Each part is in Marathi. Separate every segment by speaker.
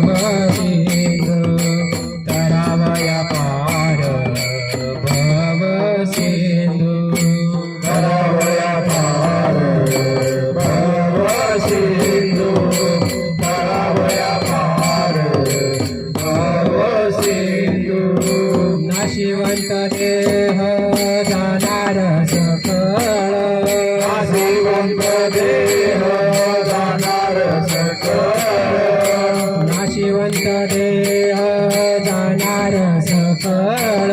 Speaker 1: भवसिंधू तरावया पार भवसिंधू
Speaker 2: तरावया पार भवसिंधू तरावया पार भवसिंधू
Speaker 1: नाशिवंत देह जाणार सकळ
Speaker 2: नाशिवंत देह जाणार सकळ
Speaker 1: नाशिवंत देह जाणार सकळ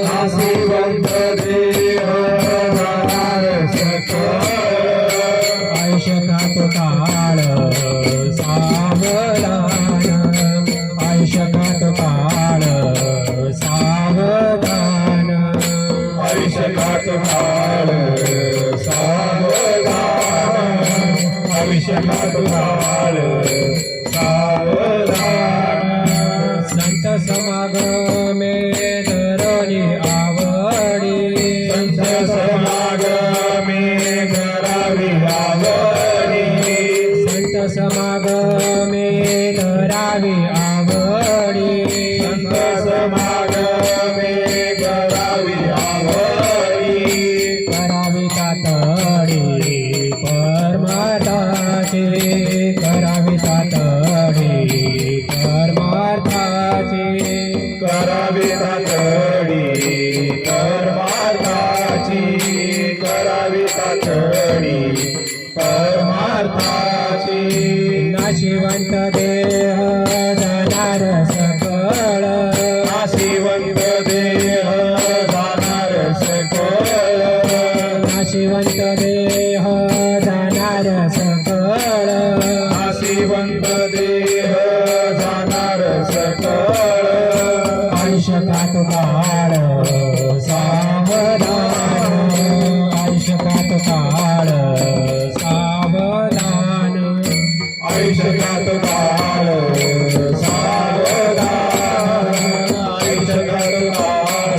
Speaker 2: नाशिवंत देह जाणार सकळ
Speaker 1: आयुष्यात काळ सावधान आयुष्यात काळ सावधान
Speaker 2: आयुष्यात काळ सावधान आयुष्यात काळ सावधान
Speaker 1: संत समागमे धरणी आवडी
Speaker 2: संत समागमे करावी आवडी
Speaker 1: संत समागमे धरावी आवडी
Speaker 2: संत समागमे करावी आवडी
Speaker 1: करावी तातडी परमार्थाची करावी तातडी परमार्थाची
Speaker 2: करावी तातडी परमार्थाची करावी तातडी परमार्थाची
Speaker 1: नाशिवंत देह जाणार सकळ
Speaker 2: नाशिवंत देह जाणार सकळ
Speaker 1: नाशिवंत देह जाणार सकळ
Speaker 2: नाशिवंत देह जाणार सकळ
Speaker 1: आयुष्यात काळ सावधान आयुष्यात काळ सावधान
Speaker 2: आयुष्यात काळ सावधान आयुष्यात काळ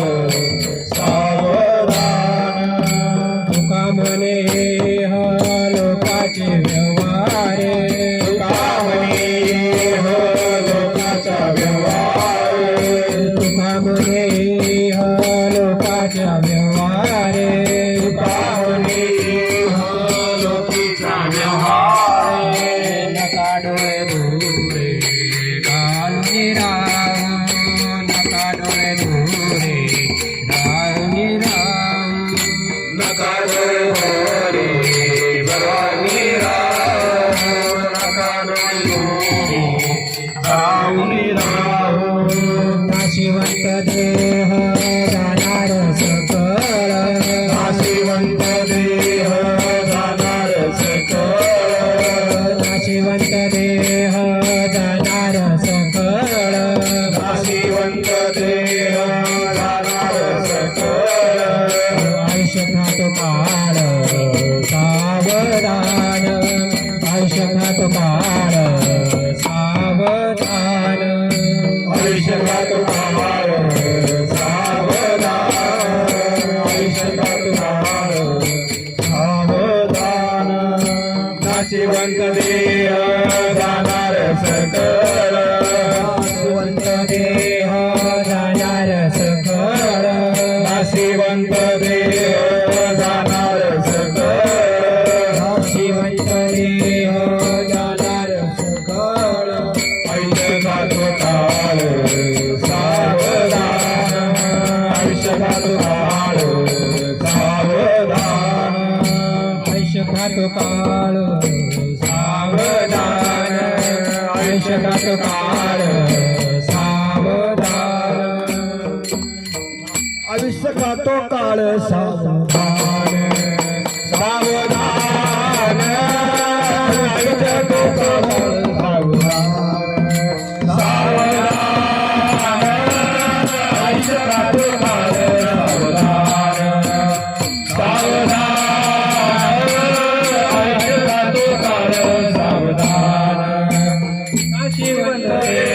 Speaker 2: सावधान
Speaker 1: तुका म्हणे लोकाचे व्यवहारे
Speaker 2: कामनी हो लोकाचा व्यवहार
Speaker 1: तुका म्हणे लोकाच्या व्यवहारे
Speaker 2: कामनी हो लोकीचा व्यवहार
Speaker 1: नका डोळे धुरे घालून राहू नका डोळे धुरे घालून राहू
Speaker 2: नका डोळे भरे भवानी राव नका डोळे भरे भवानी राव
Speaker 1: नाशिवंत देह जाणार सकळ
Speaker 2: नाशिवंत देह जाणार सकळ
Speaker 1: नाशिवंत देह जाणार सकळ
Speaker 2: नाशिवंत देह जाणार सकळ
Speaker 1: आयुष्यात काळ सावधान आयुष्यात काळ सावधान
Speaker 2: आयुष्यात काळ सावधान आयुष्यात काळ सावधान नाशिवंत देह जाणार सकळ
Speaker 1: नाशिवंत देह जाणार सकळ
Speaker 2: नाशिवंत देह जाणार सकळ
Speaker 1: नाशिवंत देह जाणार सकळ
Speaker 2: आयुष्यात काळ सावधान आयुष्यात काळ सावधान
Speaker 1: आयुष्यात काळ
Speaker 2: सावधान आयुष्यात काळ
Speaker 1: सावधान
Speaker 2: आयुष्यात काळ सावधान सावधान आयुष्यात काळ सावधान सावधान आयुष्यात काळ सावधान सावधान आयुष्यात काळ सावधान
Speaker 1: नाशिवंत